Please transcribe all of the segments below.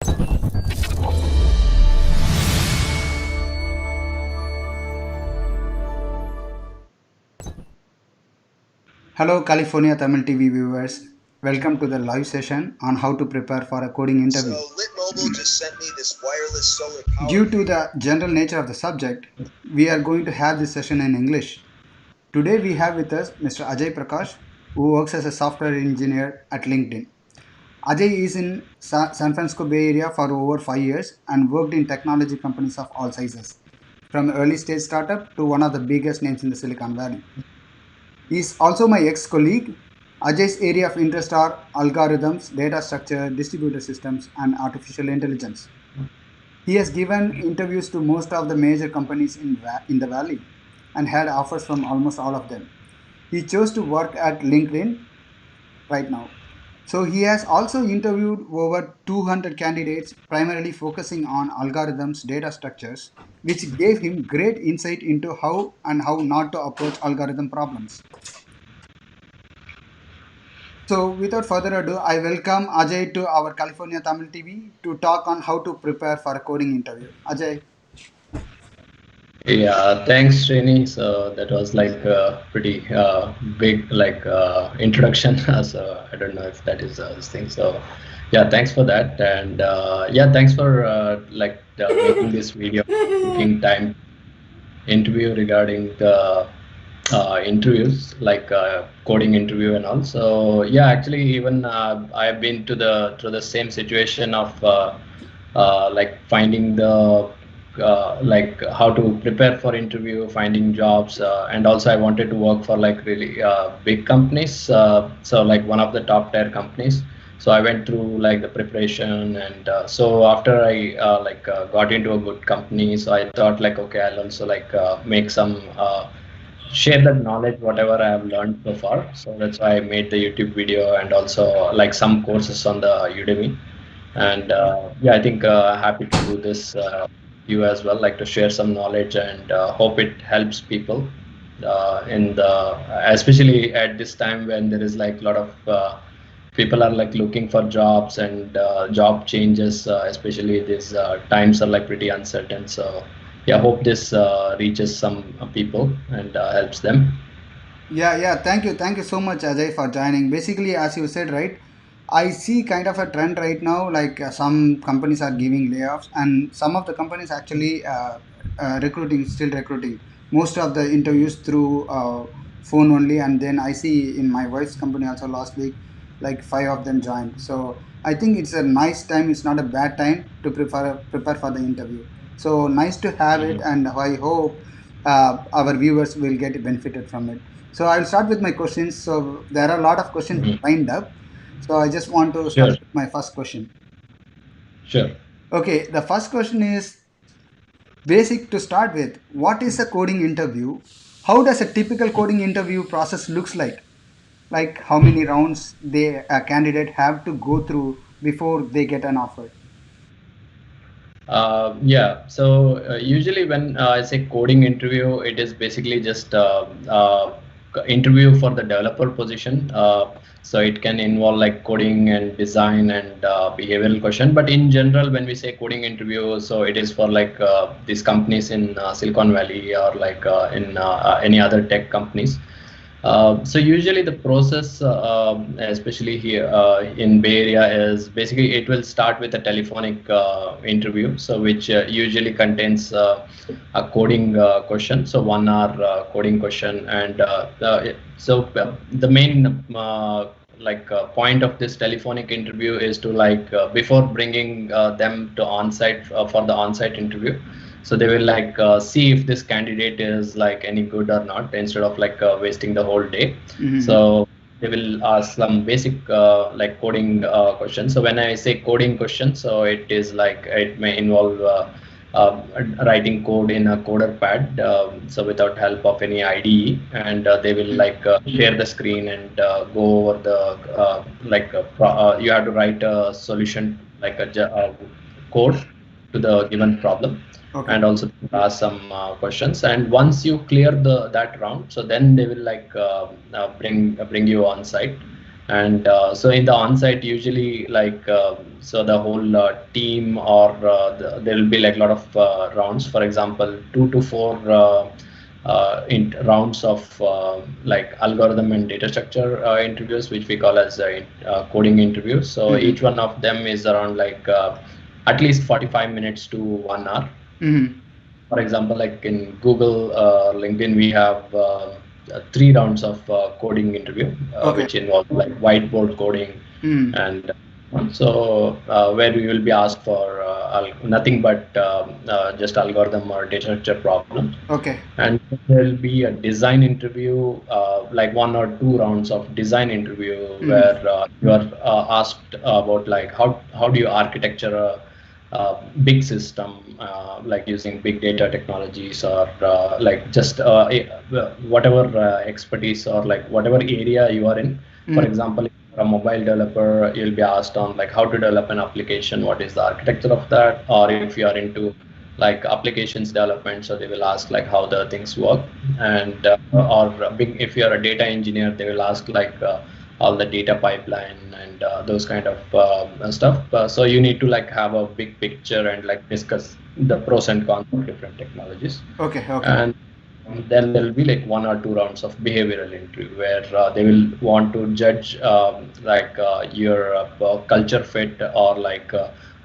Hello, California Tamil TV viewers. Welcome to the live session on how to prepare for a coding interview. So Lit Mobile just sent me this wireless solar power. Due to the general nature of the subject, we are going to have this session in English. Today we have with us Mr. Ajay Prakash, who works as a software engineer at LinkedIn. Ajay is in San Francisco Bay Area for over 5 years and worked in technology companies of all sizes, from early stage startup to one of the biggest names in the Silicon Valley. He is also my ex-colleague. Ajay's area of interest are algorithms, data structure, distributed systems, and artificial intelligence. He has given interviews to most of the major companies in the Valley and had offers from almost all of them. He chose to work at LinkedIn right now. So he has also interviewed over 200 candidates, primarily focusing on algorithms, data structures, which gave him great insight into how and how not to approach algorithm problems. So without further ado, I welcome Ajay to our California Tamil TV to talk on how to prepare for a coding interview. Ajay. Yeah, thanks, Srini. So that was like a pretty big introduction. So I don't know if that is this thing. So yeah, thanks for that, and yeah, thanks for making this video, taking time interview regarding the interviews like coding interview and all. So yeah, actually even I have been to the same situation of like finding the like how to prepare for interview, finding jobs, and also I wanted to work for like really big companies, so like one of the top tier companies. So I went through like the preparation, and so after I got into a good company, so I thought like, okay, I'll also like make some share that knowledge whatever I have learned so far. So that's why I made the YouTube video and also like some courses on the Udemy. And yeah, I think happy to do this you as well, like to share some knowledge, and hope it helps people in the especially at this time when there is like a lot of people are like looking for jobs, and job changes, especially these times are like pretty uncertain. So yeah, hope this reaches some people and helps them. Yeah. Thank you so much, Ajay, for joining. Basically, as you said, right, I see kind of a trend right now. Like some companies are giving layoffs, and some of the companies actually still recruiting. Most of the interviews through phone only, and then I see in my wife's company also last week, like 5 of them joined. So I think it's a nice time. It's not a bad time to prepare for the interview. So nice to have it, Mhm. and I hope our viewers will get benefited from it. So I'll start with my questions. So there are a lot of questions Mhm. lined up. So I just want to start Sure, with my first question. sure. Okay, the first question is basic to start with. What is a coding interview? How does a typical coding interview process looks like? Like how many rounds a candidate have to go through before they get an offer? Yeah, so usually when I say coding interview, it is basically just interview for the developer position. So it can involve like coding and design and behavioral question. But in general, when we say coding interview, so it is for like these companies in Silicon Valley or like in any other tech companies. So usually the process, especially here in Bay Area, is basically it will start with a telephonic interview, so which usually contains a coding question, so 1 hour coding question, and the main point of this telephonic interview is to like before bringing them to on-site for the on-site interview, so they will like see if this candidate is like any good or not, instead of like wasting the whole day. Mm-hmm. So they will ask some basic like coding questions. So when I say coding questions, so it is like it may involve uh, writing code in a coder pad, so without help of any IDE, and they will like share the screen and go over the you have to write a solution like a code to the given problem, Okay. and also ask some questions. And once you clear the that round, so then they will like bring you on site, And so in the on-site, usually so the whole team or there will be like a lot of rounds. For example, 2 to 4 rounds of like algorithm and data structure interviews, which we call as coding interviews. So Mm-hmm. each one of them is around at least 45 minutes to 1 hour. Mm-hmm. For example, like in Google, LinkedIn, we have 3 rounds of coding interview, Okay. which involve like whiteboard coding, Mm-hmm. and so where we will be asked for nothing but just algorithm or data structure problems. Okay. And there will be a design interview, like 1 or 2 rounds of design interview Mm-hmm. where you are asked about like how do you architecture a big system, like using big data technologies or like just whatever expertise or like whatever area you are in. For Mm-hmm. example, if you're a mobile developer, you'll be asked on like how to develop an application, what is the architecture of that, or if you are into like applications development, so they will ask like how the things work. And or if you're a data engineer, they will ask like all the data pipeline and those kind of stuff. So you need to like have a big picture and like discuss the pros and cons of different technologies. Okay. Okay. And then there'll be like 1 or 2 rounds of behavioral interview where they will want to judge your culture fit, or like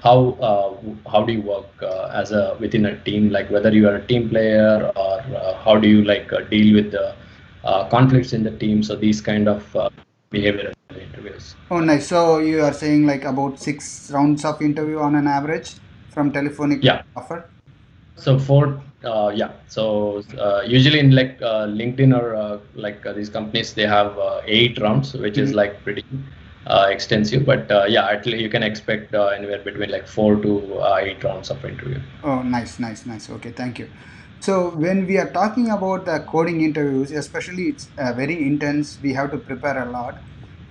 how do you work as a within a team, like whether you are a team player, or how do you like deal with the conflicts in the team. So these kind of behavioral interviews. Oh, nice. So you are saying like about 6 rounds of interview on an average from telephonic Yeah. offer? So for yeah, so usually in like LinkedIn or these companies, they have 8 rounds, which is Mm-hmm. like pretty extensive. But yeah, at least you can expect anywhere between like 4 to 8 rounds of interview. Oh, nice, nice, nice. Okay, thank you. So when we are talking about the coding interviews, especially it's very intense, we have to prepare a lot.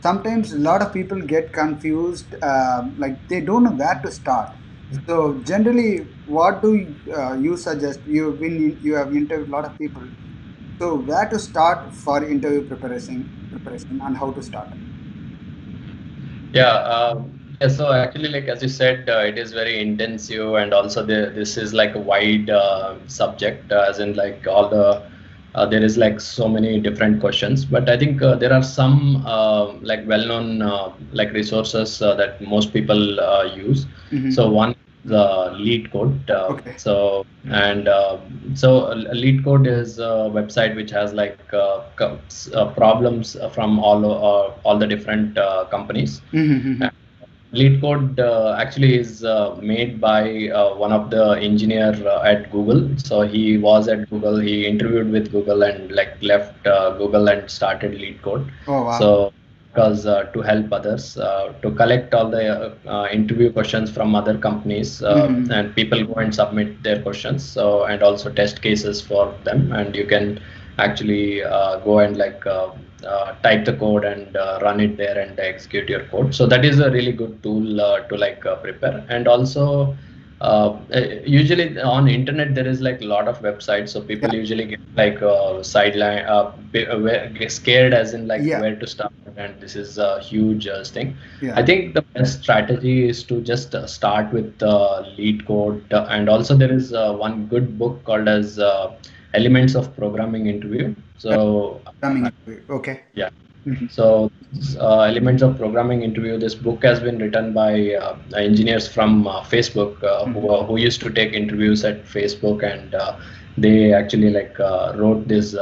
Sometimes a lot of people get confused, like they don't know where to start. So generally, what do you suggest? You have interviewed a lot of people. So where to start for interview preparation and how to start? Yeah, yeah. So actually, like as you said, it is very intensive, and also this is like a wide subject, as in like all the there is like so many different questions. But I think there are some like well-known like resources that most people use. Mm-hmm. So one is Lead Code. Okay. So Lead Code is a website which has like problems from all the different companies. Mm-hmm. Lead Code actually is made by one of the engineer at Google. So he was at Google. He interviewed with Google and like left Google and started Lead Code. Oh wow. So because to help others to collect all the interview questions from other companies, Mm-hmm. and people go and submit their questions. So and also test cases for them, and you can actually go and like type the code and run it there and execute your code. So that is a really good tool to like prepare. And also usually on internet there is like a lot of websites, so Yeah. people usually get like sideline get scared as in like Yeah. where to start, and this is a huge thing. I Yeah. think the best strategy is to just start with Lead Code, and also there is one good book called as Elements of Programming Interview. So Coming interview. Okay. yeah, Mm-hmm. so Elements of Programming Interview. This book has been written by engineers from Facebook Mm-hmm. who used to take interviews at Facebook, and they actually like wrote this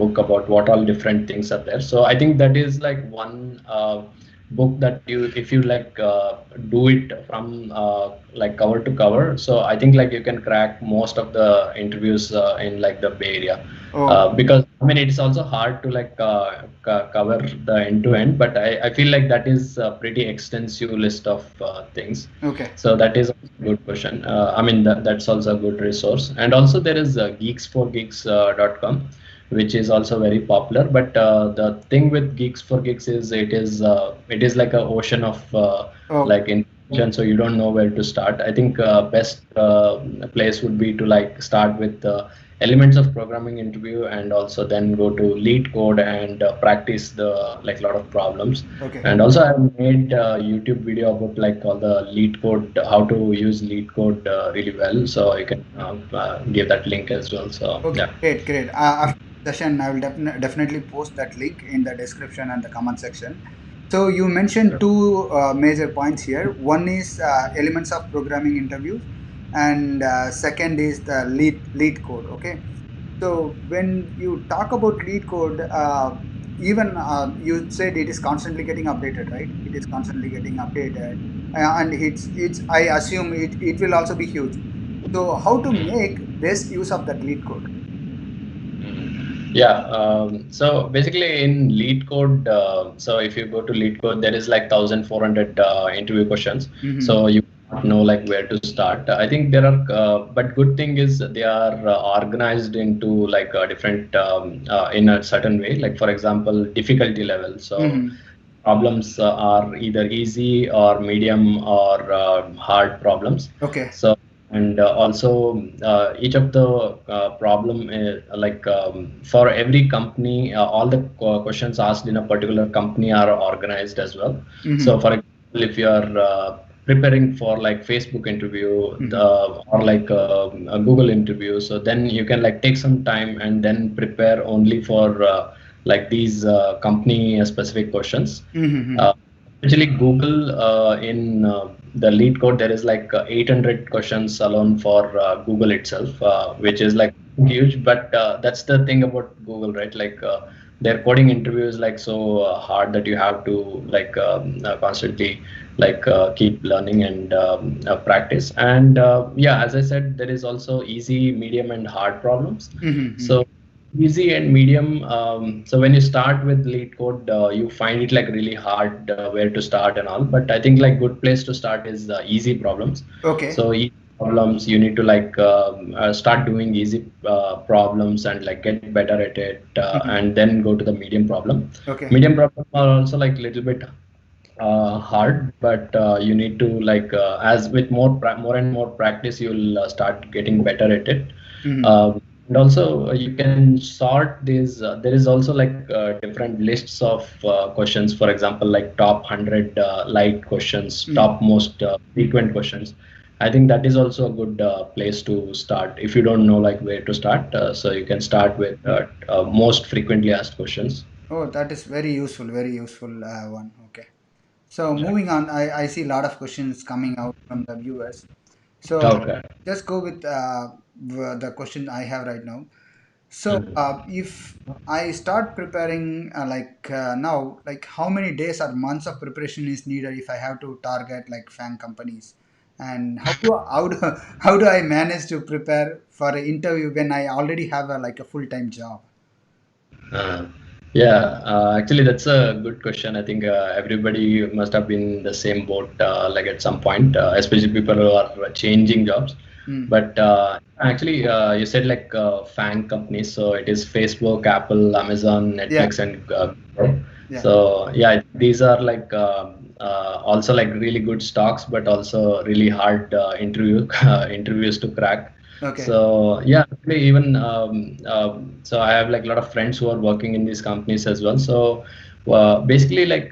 book about what all different things are there. So I think that is like one book that you, if you like do it from like cover to cover. So I think like you can crack most of the interviews in like the Bay Area. Oh. Because I mean it's also hard to like cover the end to end, but I feel like that is a pretty extensive list of things. Okay. So that is a good question. I mean that's also a good resource. And also there is geeks4geeks.com, which is also very popular. But the thing with Geeks for Geeks is it is like an ocean of Oh. like information so you don't know where to start. I think best place would be to like start with elements of programming interview, and also then go to lead code and practice the like lot of problems. Okay. And also I've made YouTube video about like all the lead code, how to use lead code really well. So you can give that link as well. So Okay, yeah. great, great. After the session, I will definitely post that link in the description and the comment section. So you mentioned two major points here. One is elements of programming interviews, and second is the lead code. Okay. So when you talk about lead code, even you said it is constantly getting updated, right? It is constantly getting updated, and it's. I assume it will also be huge. So how to make best use of that lead code? Yeah, so basically in lead code, so if you go to lead code, there is like 1,400 interview questions. Mm-hmm. So you know like where to start. I think there are, but good thing is they are organized into like different in a certain way. Like for example, difficulty level. So Mm-hmm. problems are either easy or medium or hard problems. Okay. So and also each of the problem like for every company, all the questions asked in a particular company are organized as well. Mm-hmm. So for example, if you are preparing for like Facebook interview, Mm-hmm. or like a Google interview, so then you can like take some time and then prepare only for like these company specific questions. Mm-hmm. uh, Actually, Google in the lead code, there is like 800 questions alone for Google itself, which is like huge. But that's the thing about Google, right? Like their coding interview is like so hard that you have to like constantly like keep learning and practice. And yeah, as I said, there is also easy, medium, and hard problems. Mm-hmm. So easy and medium. So when you start with lead code, you find it like really hard where to start and all. But I think like good place to start is easy problems. Okay. So easy problems, you need to like start doing easy problems and like get better at it, Mm-hmm. and then go to the medium problem. Okay. Medium problems are also like little bit hard, but you need to like as with more and more practice, you'll start getting better at it. Mm-hmm. And also you can sort these. There is also like different lists of questions. For example, like top 100 light questions, Mm-hmm. top most frequent questions. I think that is also a good place to start if you don't know like where to start. So you can start with most frequently asked questions. Oh, that is very useful. Very useful one. Okay. So Yeah. moving on, I see a lot of questions coming out from the viewers. So Okay. just go with the question I have right now. So Mhm. if I start preparing now, like how many days or months of preparation is needed if I have to target like FANG companies, and how do I manage to prepare for an interview when I already have a like a full time job? Uh, yeah, actually, that's a good question. I think everybody must have been in the same boat, like at some point, especially people who are changing jobs. Mm. But actually, you said like FANG companies, so it is Facebook, Apple, Amazon, Yeah, Netflix, and Google. yeah. So yeah, these are like also like really good stocks, but also really hard interviews to crack. Okay. So yeah, actually even so I have like a lot of friends who are working in these companies as well. So basically like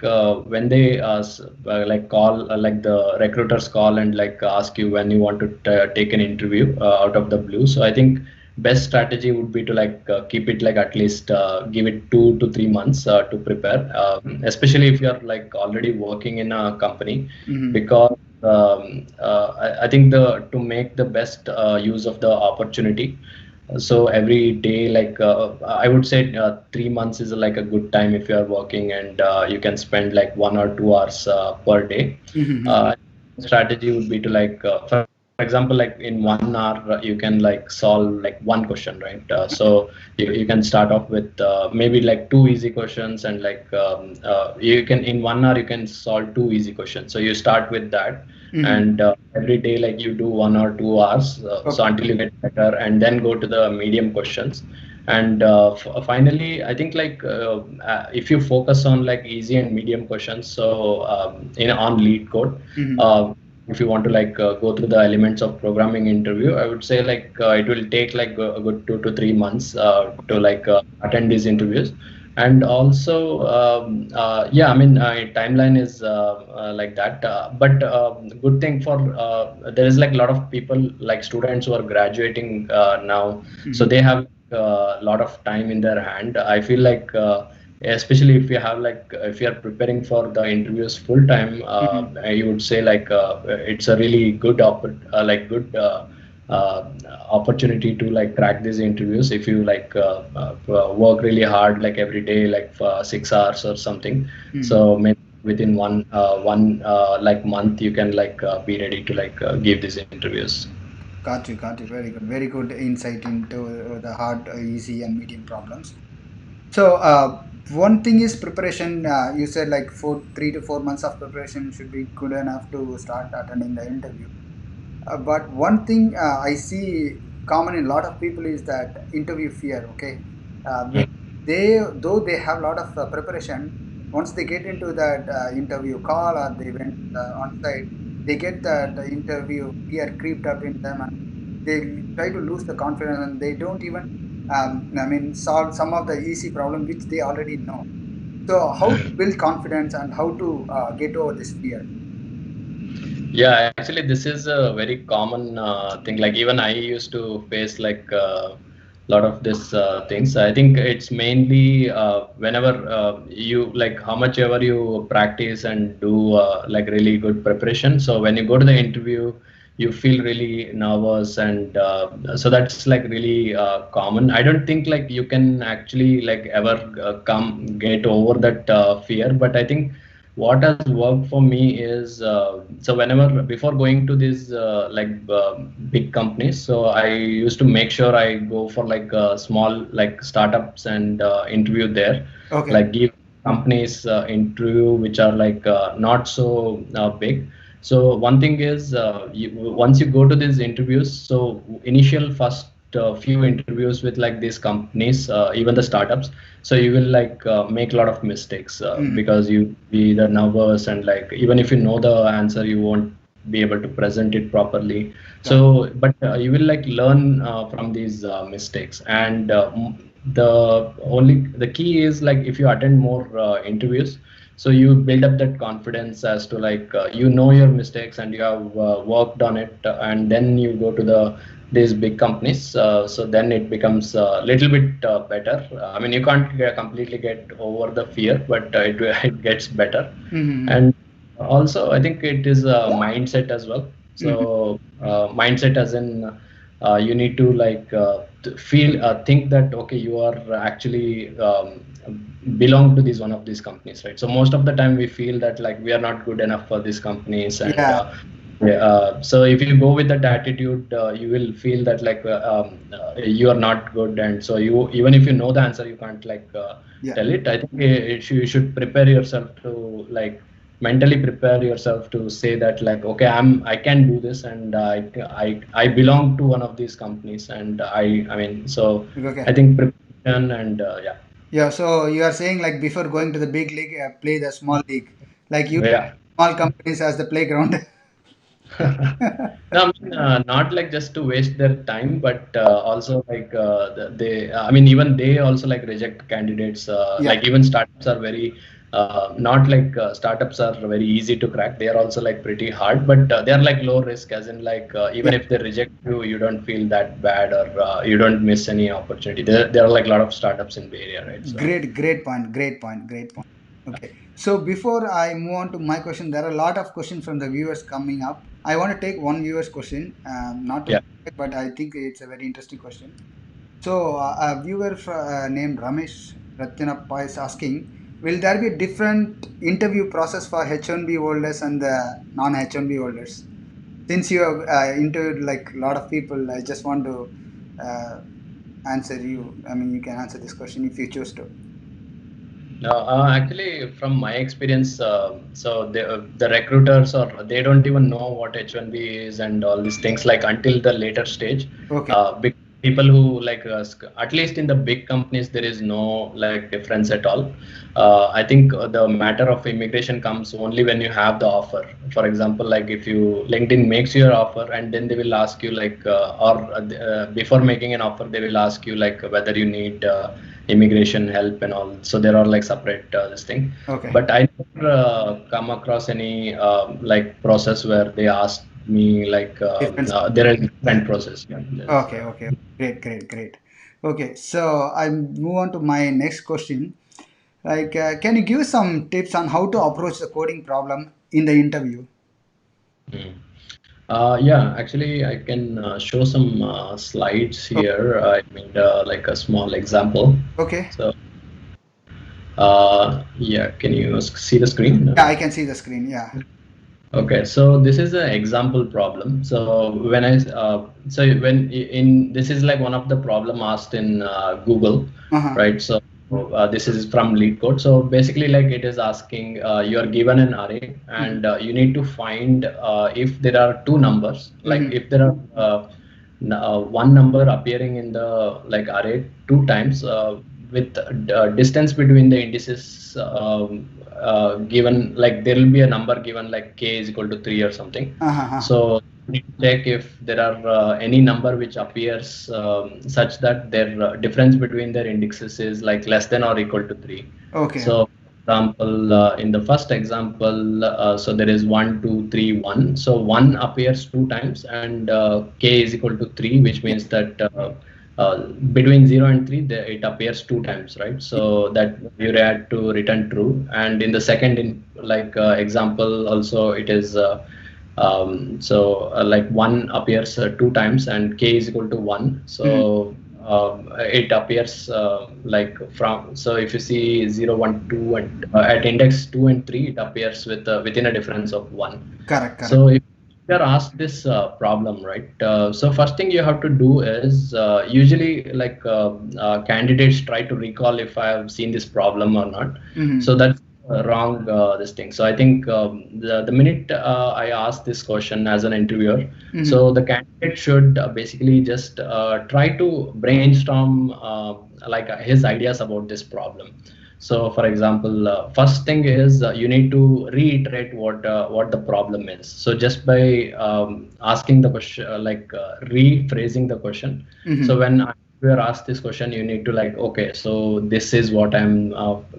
when they like call like the recruiters call and like ask you when you want to take an interview out of the blue. So I think best strategy would be to like keep it like at least give it 2 to 3 months to prepare, especially if you're like already working in a company, Mm-hmm. because I think the to make the best use of the opportunity. So every day, like I would say, 3 months is like a good time if you are working, and you can spend like 1 or 2 hours per day. Mm-hmm. Uh, Strategy would be to like, for example, like in 1 hour, you can like solve like one question, right? So you can start off with maybe like two easy questions, and like you can in 1 hour you can solve two easy questions. So you start with that, Mm-hmm. and every day like you do 1 or 2 hours, so Okay. until you get better, and then go to the medium questions. And finally, I think like if you focus on like easy and medium questions, so in on lead code, Mm-hmm. uh, if you want to like go through the elements of programming interview, I would say like it will take like a good 2 to 3 months to Okay. like attend these interviews. And also yeah, I mean timeline is like that, but good thing for there is like a lot of people like students who are graduating now, so Mhm. they have a lot of time in their hand. I feel like especially if you have like if you are preparing for the interviews full time, Mhm. I would say like it's a really good like good uh, opportunity to like crack these interviews if you like work really hard like every day like for 6 hours or something. Mhm. So maybe within one like month you can like be ready to like give these interviews. Got you, got you. Very good, very good insight into the hard, easy, and medium problems. So, one thing is preparation. You said like 3 to 4 months of preparation should be good enough to start attending the interview. But one thing I see common in a lot of people is that interview fear. Okay, when though they have a lot of preparation, once they get into that interview call or they went on site, they get that interview fear creeped up in them, and they try to lose the confidence, and they don't even, I mean, solve some of the easy problem which they already know. So, how to build confidence and how to get over this fear? Yeah, actually, this is a very common thing. Like even I used to face like a lot of this things. I think it's mainly whenever you like how much ever you practice and do like really good preparation. So when you go to the interview, you feel really nervous, and so that's like really common. I don't think like you can actually like ever come get over that fear, but I think what has worked for me is so whenever before going to these like big companies, so I used to make sure I go for like small like startups and interview there, Okay. like give companies interview which are like not so big. So one thing is once you go to these interviews, so initial first few interviews with like these companies, even the startups, so you will like make a lot of mistakes Mhm. because you be either nervous, and like even if you know the answer you won't be able to present it properly. Got. So but you will like learn from these mistakes, and the key is like if you attend more interviews, so you build up that confidence as to like you know your mistakes and you have worked on it, and then you go to these big companies, so then it becomes a little bit better. I mean, you can't completely get over the fear, but it gets better. Mhm. And also I think it is a mindset as well. Mhm. So mindset as in you need to like feel think that okay, you are actually belong to these one of these companies, right? So most of the time we feel that like we are not good enough for these companies, and Yeah. yeah, so if you go with that attitude, you will feel that like you are not good, and so you even if you know the answer, you can't like Yeah. tell it. I think you should prepare yourself to like mentally prepare yourself to say that like okay, I can do this, and I belong to one of these companies, and I mean, so I Okay. think preparation and yeah. Yeah. So you are saying like before going to the big league, play the small league, like you Yeah. small companies as the playground. No, I mean, not like just to waste their time, but also like they, I mean, even they also like reject candidates. Yeah. Like even startups are very, not like startups are very easy to crack. They are also like pretty hard, but they are like low risk, as in like Yeah. even if they reject you, you don't feel that bad, or you don't miss any opportunity. There are like a lot of startups in Bay Area, right? So. Great. Great point. Great point. Great point. Okay. So before I move on to my question, there are a lot of questions from the viewers coming up. I want to take one viewer's question, not to, Yeah. but I think it's a very interesting question. So, a viewer named Ramesh Ratyanappa is asking, will there be a different interview process for H1B holders and the non-H1B holders? Since you have interviewed like a lot of people, I just want to uh, answer you. I mean, you can answer this question if you choose to. No, actually, from my experience, so the recruiters or they don't even know what H1B is and all these things like until the later stage. Okay. people who like at least in the big companies there is no like difference at all. I think the matter of immigration comes only when you have the offer. For example, like if you LinkedIn makes your offer and then they will ask you like before making an offer they will ask you like whether you need immigration help and all. So there are like separate this thing. Okay. But I never come across any like process where they ask me like Different. there is different process. Yeah, Okay, okay. Great, great, great. Okay, so I move on to my next question. Like, can you give some tips on how to approach the coding problem in the interview? Mm. Yeah, actually, I can show some slides Oh, here. I made like a small example. okay. So, yeah, can you see the screen? Yeah, I can see the screen. Yeah. Okay, so this is an example problem. So when in this is like one of the problem asked in Google, Uh-huh. right? So this is from lead code. So basically, like it is asking you are given an array Mm-hmm. and you need to find if there are two numbers, like Mm-hmm. if there are one number appearing in the like array two times with distance between the indices given like there will be a number given like k is equal to 3 or something. Uh-huh. So you need to check if there are any number which appears such that their difference between their indexes is like less than or equal to 3. Okay. So example in the first example so there is 1 2 3 1. So 1 appears two times and k is equal to 3, which Yeah. means that between 0 and 3 it appears two times, right? So that you had to return true. And in the second in like example also it is like 1 appears two times and k is equal to 1. Mm-hmm. So it appears like from, so if you see 0 1 2 and at index 2 and 3 it appears with within a difference of 1. Correct, correct. So if you are asked this problem, right? So first thing you have to do is usually like candidates try to recall if I have seen this problem or not. Mm-hmm. So that's wrong this thing. So I think the minute I ask this question as an interviewer, Mm-hmm. so the candidate should basically just try to brainstorm like his ideas about this problem. So, for example, first thing is you need to reiterate what the problem is. So, just by asking the question, rephrasing the question. Mm-hmm. So, when you are asked this question, you need to like, okay, so this is what I'm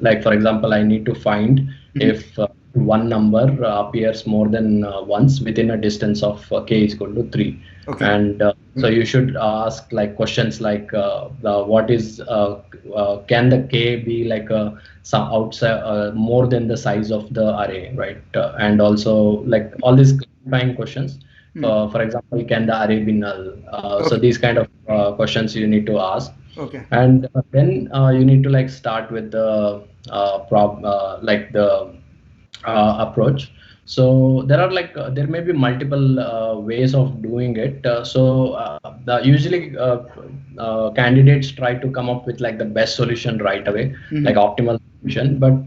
like. For example, I need to find Mm-hmm. if one number appears more than once within a distance of k is equal to 3. Okay. And so you should ask like questions like what is can the k be like some outside more than the size of the array, right? And also like all these clarifying questions. For example, can the array be null? So Okay. these kind of questions you need to ask. Okay. And then you need to like start with the like the approach. So there are like there may be multiple ways of doing it. Usually candidates try to come up with like the best solution right away, like Mm-hmm. optimal solution. But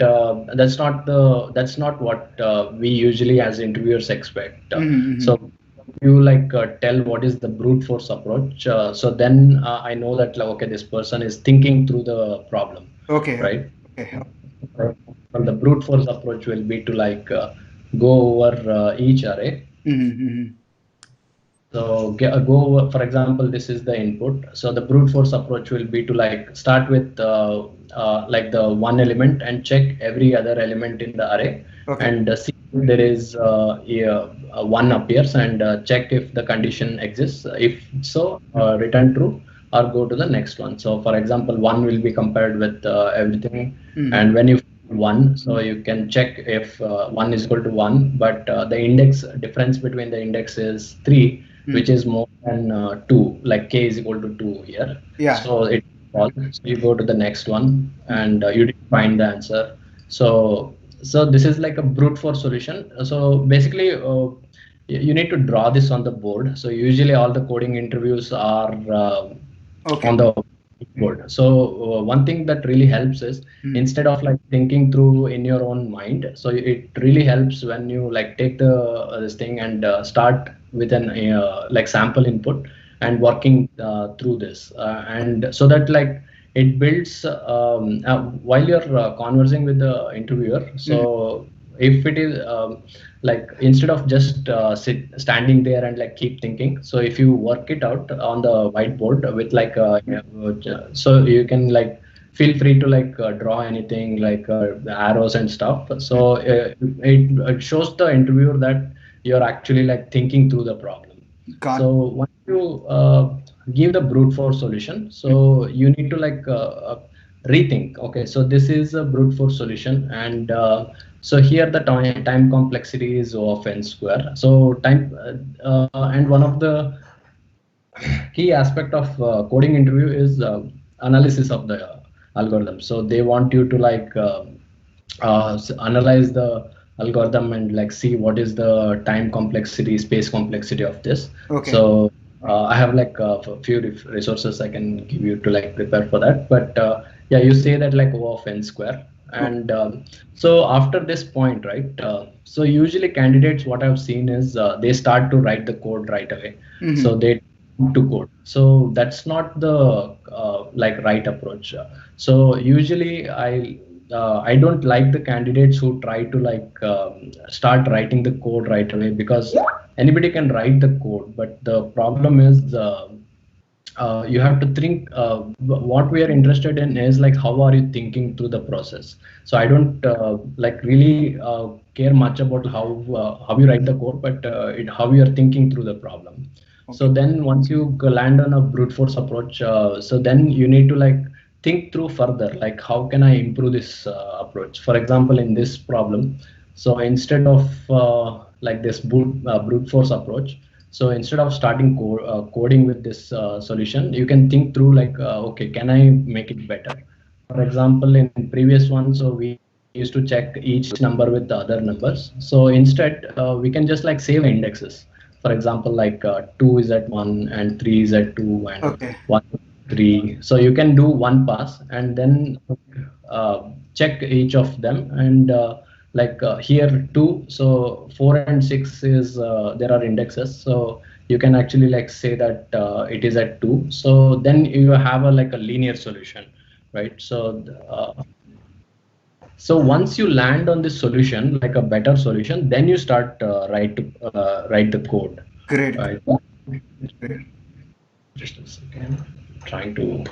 that's not what we usually as interviewers expect. Mm-hmm. So you like tell what is the brute force approach. So then I know that like, okay, this person is thinking through the problem, Okay. right? Okay. From the brute force approach will be to like go over each array. Mm-hmm. So go over, for example, this is the input. So the brute force approach will be to like start with like the one element and check every other element in the array Okay. and see if there is one appears and check if the condition exists. If so, return true or go to the next one. So for example, one will be compared with everything, Mm-hmm. and when you find one, so you can check if one is equal to one, but the index difference between the index is 3, which is more than 2, like k is equal to 2 here. Yeah. So it falls. So you go to the next one and you didn't find the answer. So this is like a brute force solution. So basically you need to draw this on the board. So usually all the coding interviews are Okay. on the board. So one thing that really helps is Mm-hmm. instead of like thinking through in your own mind, so it really helps when you like take the this thing and start with an like sample input and working through this, and so that like it builds while you're conversing with the interviewer. Mhm. So if it is like instead of just standing there and like keep thinking, so if you work it out on the whiteboard with like so you can like feel free to like draw anything like arrows and stuff. So it shows the interviewer that you're actually like thinking through the problem. Got. So once you give the brute force solution, so you need to like rethink. Okay, so this is a brute force solution, and so here the time complexity is O of n square. So time and one of the key aspect of coding interview is analysis of the algorithm. So they want you to like analyze the algorithm and like see what is the time complexity, space complexity of this. Okay. So I have like a few resources I can give you to like prepare for that. But yeah, you say that like O of n square. Okay. And so after this point, right? So usually candidates, what I've seen is they start to write the code right away. Mm-hmm. So they to code. So that's not the like right approach. So usually I don't like the candidates who try to like start writing the code right away, because anybody can write the code, but the problem is you have to think what we are interested in is like how are you thinking through the process. So I don't like really care much about how you write the code, but how you are thinking through the problem. So Okay. then once you land on a brute force approach, so then you need to like think through further, like how can I improve this approach. For example, in this problem, so instead of like this brute force approach, so instead of starting coding with this solution, you can think through like, okay, can I make it better? For example, in previous one, so we used to check each number with the other numbers. So instead, we can just like save indexes. For example, like 2 is at 1 and 3 is at 2 and Okay. 1 3. So you can do one pass and then check each of them, and like here 2, so 4 and 6 is there are indexes, so you can actually like say that it is at 2. So then you have a like a linear solution, right? So so once you land on this solution, like a better solution, then you start write the code, Great. right? Great. Just a second, trying to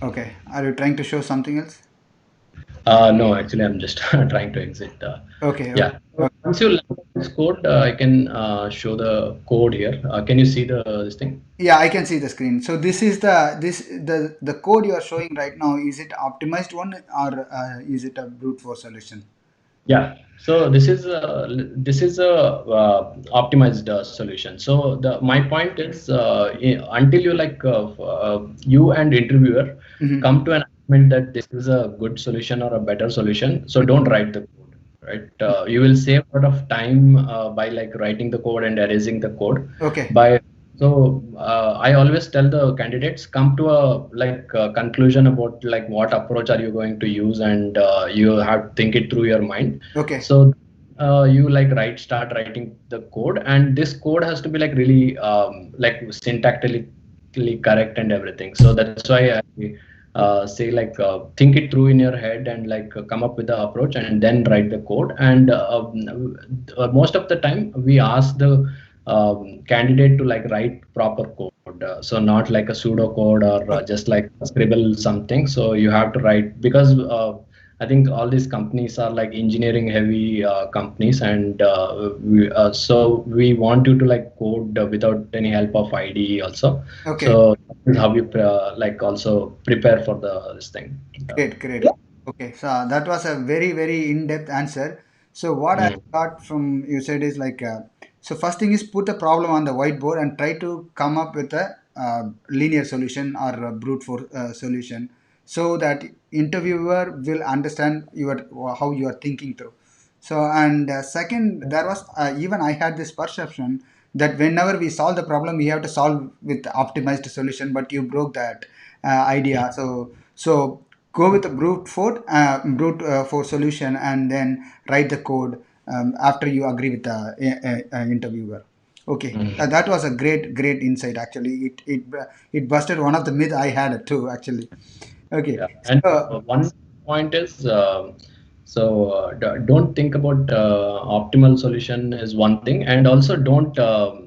Okay. Are you trying to show something else? no, actually, I'm just trying to exit. Okay. Okay. Yeah. So Okay. once you land this code, I can show the code here. Can you see the this thing? Yeah, I can see the screen. So this is the code you are showing right now. Is it optimized one or is it a brute force solution? Yeah. So this is a optimized solution. So the my point is until you like you and interviewer Mm-hmm. come to an agreement that this is a good solution or a better solution, so don't write the code, right? You will save a lot of time by like writing the code and erasing the code. Okay. By so I always tell the candidates, come to a like conclusion about like what approach are you going to use, and you have to think it through your mind. Okay. So you like start writing the code, and this code has to be like really like syntactically correct and everything. So that's why I say like think it through in your head and like come up with the approach and then write the code. And most of the time we ask the candidate to like write proper code, so not like a pseudo code or Okay. just like scribble something. So you have to write, because I think all these companies are like engineering heavy companies, and so we want you to like code without any help of IDE also. Okay. So this is how you like also prepare for the this thing. Great, great. Okay, so that was a very, very in-depth answer. So what I Mm. got from you said is like, so first thing is put the problem on the whiteboard and try to come up with a linear solution or a brute force solution, so that interviewer will understand your how you are thinking through. So and second, there was even I had this perception that whenever we solve the problem, we have to solve with optimized solution, but you broke that idea. So go with a brute force solution and then write the code after you agree with the interviewer. Okay, Mhm. that was a great insight. Actually, it busted one of the myth I had too. Actually, okay. Yeah, and So one point is don't think about optimal solution is one thing, and also don't.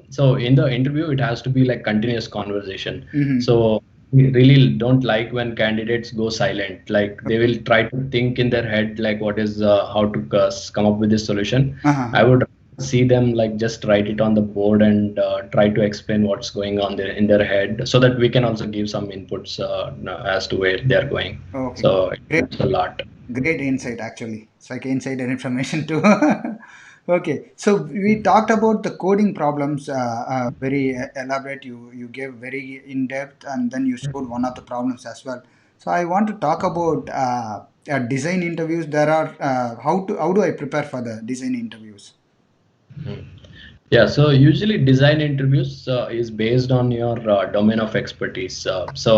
So in the interview, it has to be like continuous conversation. mhm. So we really don't like when candidates go silent. Like they will try to think in their head like what is how to come up with this solution. Uh-huh. I would see them like just write it on the board and try to explain what's going on there in their head so that we can also give some inputs as to where they're going. Okay, So it great. helps a lot. Great insight, actually. It's like insider information too. Okay, so we talked about the coding problems. Very elaborate. You gave very in depth, and then you showed one of the problems as well. So I want to talk about design interviews. There are how do I prepare for the design interviews? Mhm. Yeah, so usually design interviews is based on your domain of expertise. So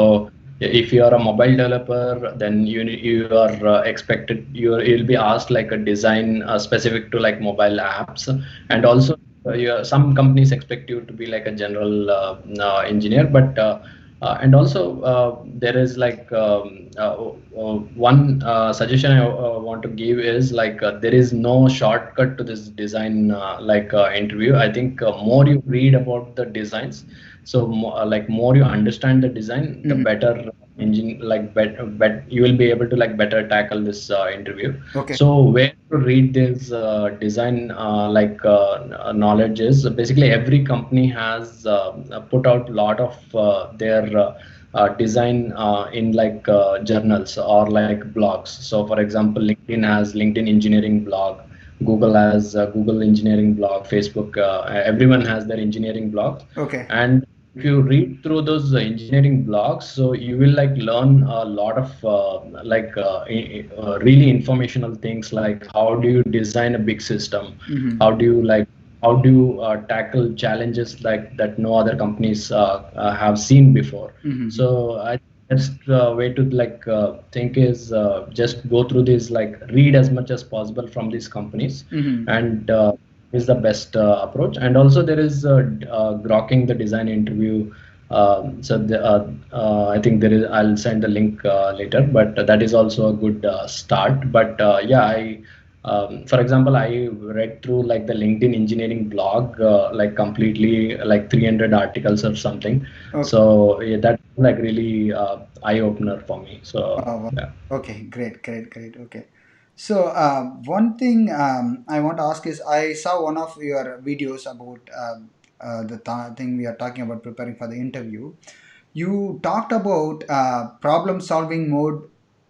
if you are a mobile developer, then you are expected you'll be asked like a design specific to like mobile apps, and also some companies expect you to be like a general engineer, but and also there is like one suggestion I want to give is like there is no shortcut to this design interview. I think more you read about the designs, so like more you understand the design, the Mhm. better engine like you will be able to like better tackle this interview. Okay. So where to read this design knowledge is basically every company has put out a lot of their design in journals or like blogs. So for example, LinkedIn has LinkedIn engineering blog, Google has Google engineering blog, Facebook, everyone has their engineering blog. Okay. And if you read through those engineering blogs, so you will like learn a lot of really informational things like how do you design a big system, Mm-hmm. how do you how do you tackle challenges like that no other companies have seen before. Mm-hmm. So I best way to think is just go through this, like read as much as possible from these companies, Mm-hmm. and is the best approach. And also there is grokking the design interview. I think there is. I'll send the link later, but that is also a good start. But yeah, for example, I read through like the LinkedIn engineering blog, like completely like 300 articles or something. Okay. So yeah, that's like really eye opener for me. So Wow. yeah. Okay, great. Okay. So, one thing I want to ask is I saw one of your videos about thing we are talking about preparing for the interview. You talked about problem solving mode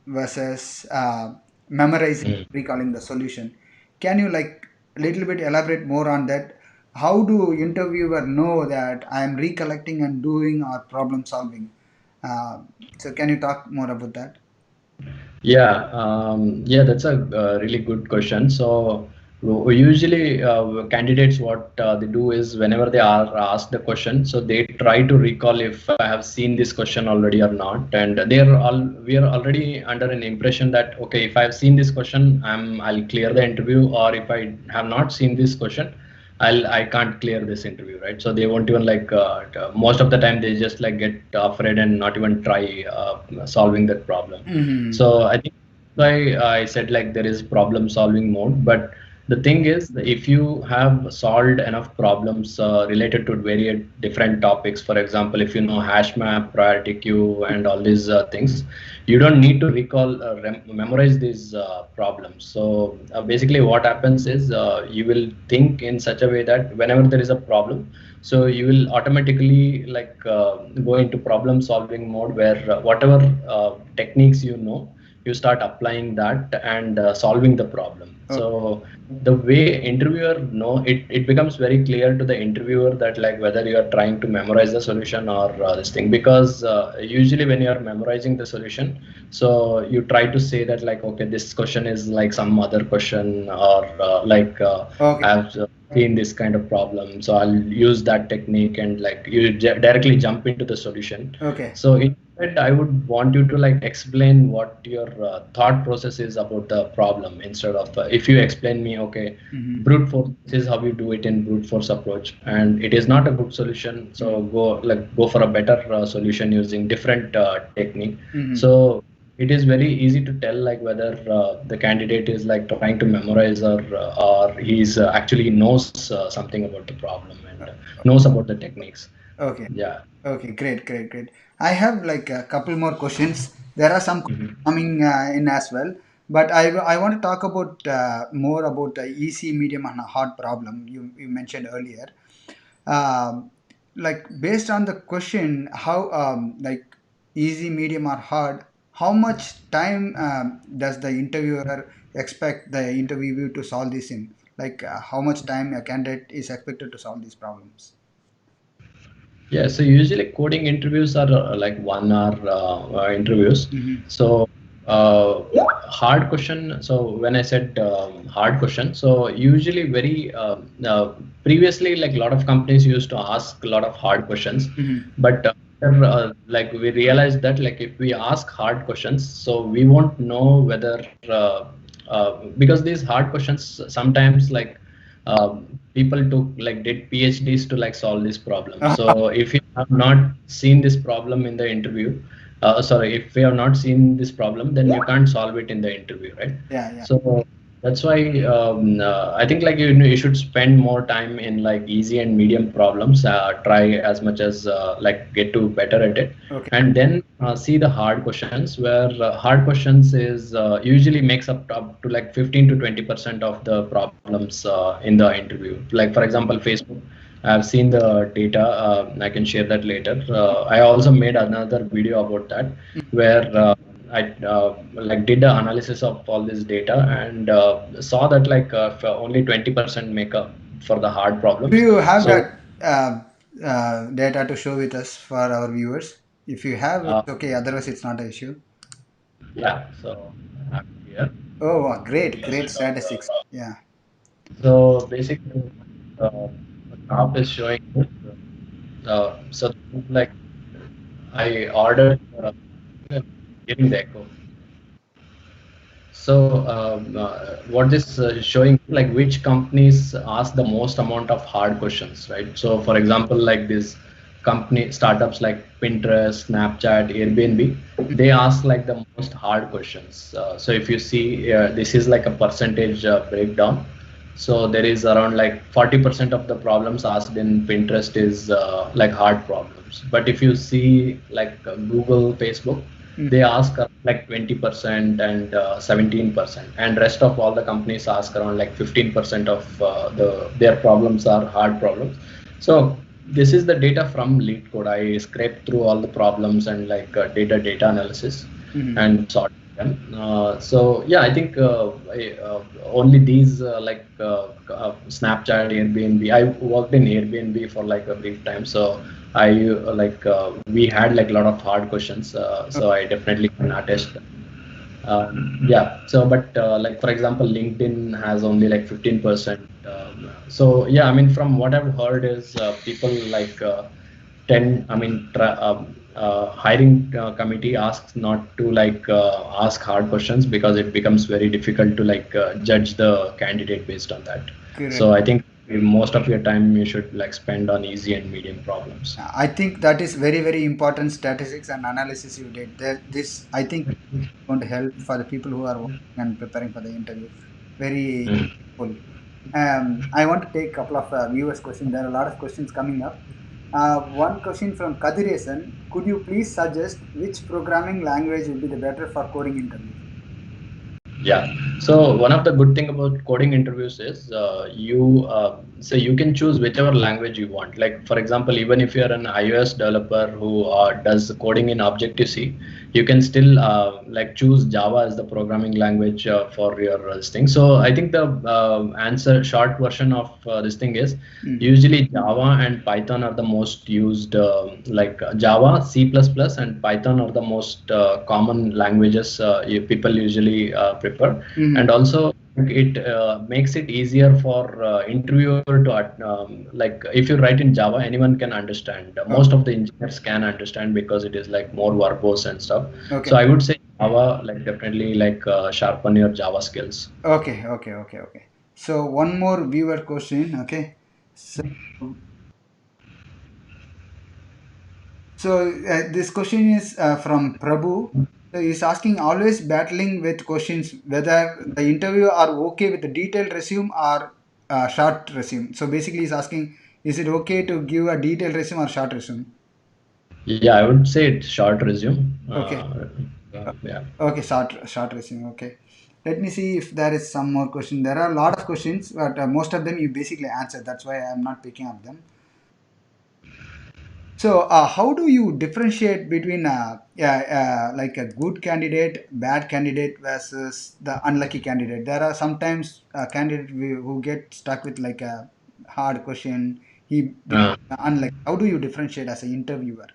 versus memorizing, Mm. recalling the solution. Can you like a little bit elaborate more on that? How do interviewer know that I am recollecting and doing or problem solving? Uh, so, can you talk more about that? Yeah, that's a really good question. So usually candidates what they do is whenever they are asked the question, so they try to recall if I have seen this question already or not, and we are already under an impression that okay, if I have seen this question, I'll clear the interview, or if I have not seen this question, I can't clear this interview, right? So they won't even most of the time they just like get afraid and not even try solving that problem. Mm-hmm. So I think why I said like there is problem solving mode, but the thing is if you have solved enough problems related to very different topics, for example, if you know hash map, priority queue, and all these things, you don't need to recall memorize these problems. So basically what happens is you will think in such a way that whenever there is a problem, so you will automatically go into problem solving mode where whatever techniques you know, you start applying that and solving the problem. So the way interviewer know it, it becomes very clear to the interviewer that like whether you are trying to memorize the solution or this thing, because usually when you are memorizing the solution, so you try to say that like okay, this question is like some other question, or Okay. I've seen this kind of problem, so I'll use that technique, and like you directly jump into the solution. Okay. So it said I would want you to like explain what your thought process is about the problem instead of if you explain me, okay, brute force this is how you do it in brute force approach, and it is not a good solution. So go for a better solution using different technique. So it is very easy to tell like whether the candidate is like trying to memorize or he's actually knows something about the problem and knows about the techniques. Okay. Yeah. Okay, great. I have like a couple more questions. There are some Mhm. coming in as well, but I want to talk about more about the easy, medium, and a hard problem you mentioned earlier. Um, like based on the question, how like easy, medium, or hard, how much time does the interviewer expect the interviewer to solve this in? Like how much time a candidate is expected to solve these problems? Yeah, so usually coding interviews are like 1 hour interviews. So hard question. So when I said hard question, so usually very previously like a lot of companies used to ask a lot of hard questions, but like we realized that like if we ask hard questions, so we won't know whether because these hard questions sometimes like people took like did PhDs to like solve this problem. So if you have not seen this problem in the interview, sorry, if we have not seen this problem, then you can't solve it in the interview, right? Yeah. So that's why I think like you know, you should spend more time in like easy and medium problems. Try as much as like get to better at it, Okay. and then see the hard questions. Where hard questions is usually makes up to like 15 to 20% of the problems in the interview. Like for example, Facebook. I've seen the data. I can share that later. I also made another video about that, where I like did the analysis of all this data and saw that like only 20% make up for the hard Do problems. you have So that data to show with us for our viewers? If you have, uh, it's okay. Otherwise, it's not an issue. yeah, so I have it here. Oh, wow, great statistics. Yeah. So basically, the graph is showing so like I ordered getting the echo. So what this is showing like which companies ask the most amount of hard questions, right? So for example, like this company startups like Pinterest, Snapchat, Airbnb, they ask like the most hard questions. So if you see, this is like a percentage breakdown. So there is around like 40% of the problems asked in Pinterest is like hard problems. But if you see like Google, Facebook, they ask like 20% and 17%, and rest of all the companies ask around like 15% of their problems are hard problems. So this is the data from lead code. I scraped through all the problems and like data analysis and sorted them. So yeah, I think only these Snapchat, Airbnb. I worked in Airbnb for like a brief time, so I we had like a lot of hard questions. So I definitely can attest. Yeah. So, but like for example, LinkedIn has only like 15%. So yeah, I mean, from what I've heard is people like hiring committee asks not to like ask hard questions because it becomes very difficult to like judge the candidate based on that. Correct. So I think most of your time you should like spend on easy and medium problems. I think that is very important statistics and analysis you did. This I think going to help for the people who are working and preparing for the interview. Very Mm. cool. I want to take a couple of viewers' questions. There are a lot of questions coming up. One question from Kadiresan. Could you please suggest which programming language would be the better for coding interviews? Yeah. So one of the good thing about coding interviews is you can choose whichever language you want. Like for example, even if you're an iOS developer who does coding in Objective C, you can still like choose Java as the programming language for your this thing. So I think the answer short version of this thing is usually Java and Python are the most used. Java, C++, and Python are the most common languages people usually prefer. And also it makes it easier for interviewer to like if you write in Java, anyone can understand. Most of the engineers can understand because it is like more verbose and stuff. So Okay. I would say Java, like definitely like sharpen your Java skills. Okay. So one more viewer question. Okay. So this question is from Prabhu. So he's asking, always battling with questions whether the interviewer are okay with the detailed resume or short resume. So basically, he's asking, is it okay to give a detailed resume or short resume? Yeah, I would say it's short resume. Okay. Yeah. Okay, short resume. Okay. Let me see if there is some more question. There are a lot of questions, but most of them you basically answered. That's why I'm not picking up them. So, how do you differentiate between like a good candidate, bad candidate versus the unlucky candidate? There are sometimes candidates who get stuck with like a hard question. He Uh, becomes unlucky. How do you differentiate as an interviewer?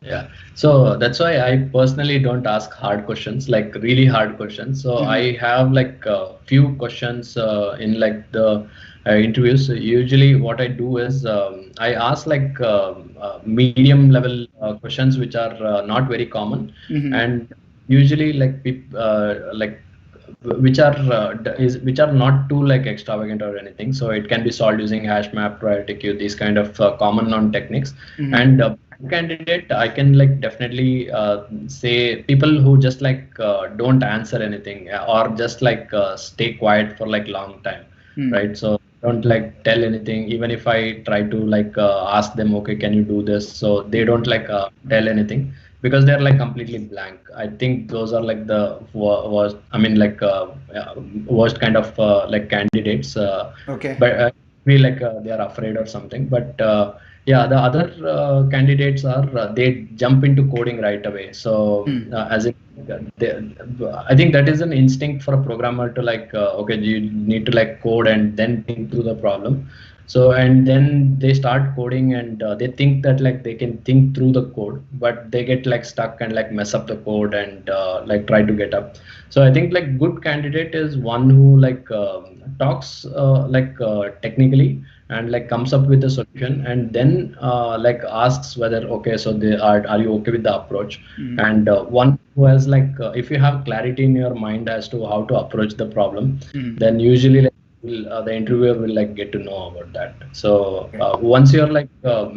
Yeah, so that's why I personally don't ask hard questions, like really hard questions. So Hmm. I have like a few questions in like the interviews. So usually, what I do is I ask like medium level questions which are not very common, Hmm. and usually like like which are which are not too like extravagant or anything. So it can be solved using hash map, priority queue, these kind of common known techniques. Hmm. And candidate, I can like definitely say people who just like don't answer anything or just like stay quiet for like long time, Hmm. right? So don't like tell anything even if I try to like ask them, okay, can you do this? So they don't like tell anything because they're like completely blank. I think those are like the worst, I mean like worst kind of like candidates, Okay. but feel like they are afraid or something. But yeah, the other candidates are they jump into coding right away. So Hmm. as it they, I think that is an instinct for a programmer to like okay, you need to like code and then think through the problem. So and then they start coding and they think that like they can think through the code, but they get like stuck and like mess up the code and like try to get up. So I think like good candidate is one who like talks like technically and like comes up with a solution and then like asks whether okay, so they are you okay with the approach? Hmm. And one who has like if you have clarity in your mind as to how to approach the problem, Hmm. then usually like, the interviewer will like get to know about that. So Okay. once you're like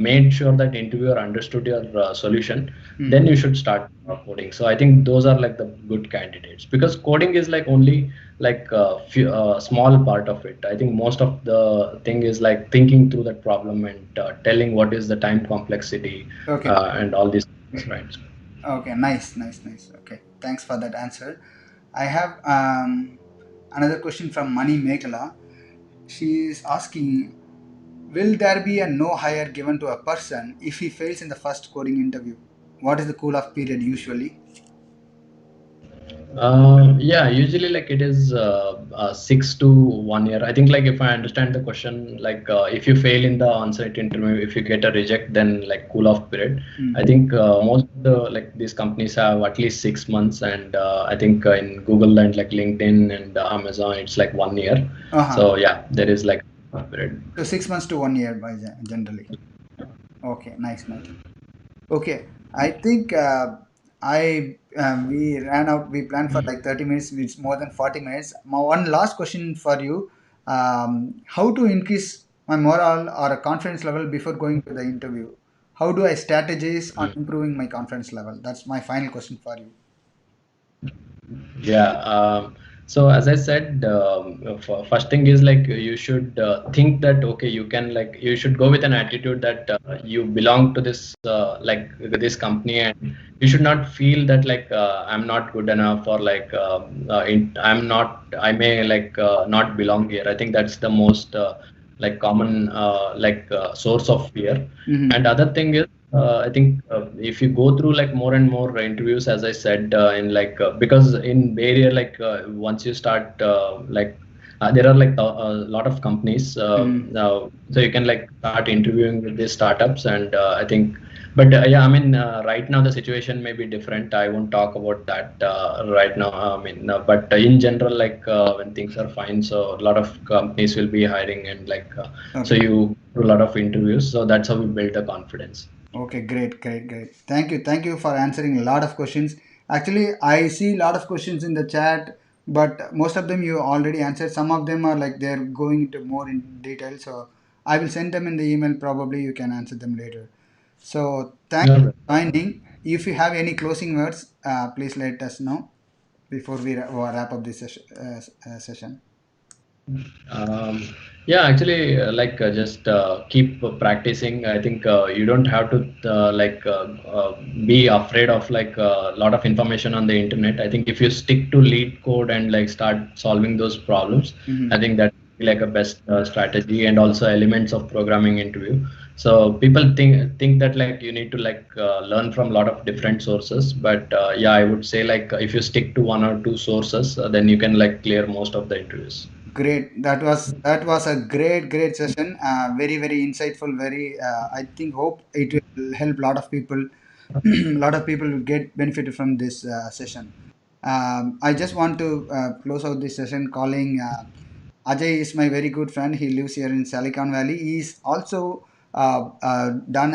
made sure that interviewer understood your solution, Hmm. then you should start coding. So I think those are like the good candidates because coding is like only like a small part of it. I think most of the thing is like thinking through that problem and telling what is the time complexity Okay. and all these things, right? Okay. Nice. Okay. Thanks for that answer. I have another question from Mani Meghala. She is asking, will there be a no hire given to a person if he fails in the first coding interview? What is the cool off period usually? Yeah, usually like it is 6 to 1 year. I think like if I understand the question, like if you fail in the on-site interview, if you get a reject, then like cool off period. Hmm. I think most of the like these companies have at least 6 months, and I think in Google and like LinkedIn and Amazon, it's like 1 year. Uh-huh. So yeah, there is like a period. So 6 months to 1 year by generally. Okay, nice. Okay, I think I we ran out. We planned for like 30 minutes. It's more than 40 minutes. My one last question for you: how to increase my morale or a confidence level before going to the interview? How do I strategize on improving my confidence level? That's my final question for you. Yeah. So as I said, first thing is like you should think that okay, you can like you should go with an attitude that you belong to this like this company, and you should not feel that like I'm not good enough or like I'm not, I may like not belong here. I think that's the most like common like source of fear. Mm-hmm. And other thing is I think if you go through like more and more interviews, as I said, in like because in Bay Area, like once you start like there are like a lot of companies Mm-hmm. now, so you can like start interviewing with these startups, and I think But yeah, I mean, right now the situation may be different. I won't talk about that right now. I mean, but in general, like when things are fine, so a lot of companies will be hiring, and like so Okay. you do a lot of interviews. So that's how we build the confidence. Okay, great, great, great. Thank you for answering a lot of questions. Actually, I see a lot of questions in the chat, but most of them you already answered. Some of them are like they're going into more in detail, so I will send them in the email. Probably you can answer them later. So thanks All right. for joining. If you have any closing words, please let us know before we wrap up this session. Um, yeah, actually, just keep practicing. I think you don't have to be afraid of like a lot of information on the internet. I think if you stick to lead code and like start solving those problems, I Mhm. think that like a best strategy, and also elements of programming interview. So people think that like you need to like learn from a lot of different sources, but yeah, I would say like if you stick to one or two sources, then you can like clear most of the interviews. Great. That was a great session. Very insightful. Very. I think hope it will help a lot of people. A lot of people will get benefited from this session. I just want to close out this session calling. Ajay is my very good friend. He lives here in Silicon Valley. He's also done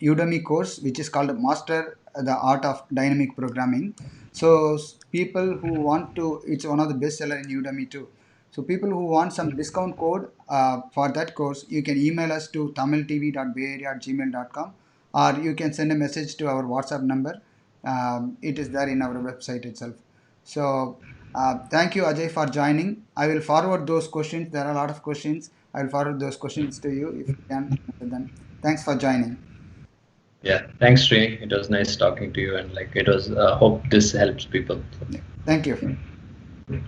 Udemy course which is called Master the Art of Dynamic Programming. So people who want to, it's one of the best seller in Udemy too. So people who want some discount code for that course, you can email us to tamiltv.bayarea@gmail.com, or you can send a message to our WhatsApp number. It is there in our website itself. So thank you, Ajay, for joining. I will forward those questions. There are a lot of questions. I will forward those questions to you if you can answer them. Thanks for joining. Yeah, thanks, Srini. It was nice talking to you, and like it was. Hope this helps people. Yeah. Thank you.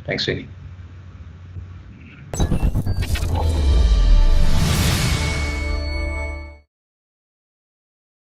Thanks, Srini.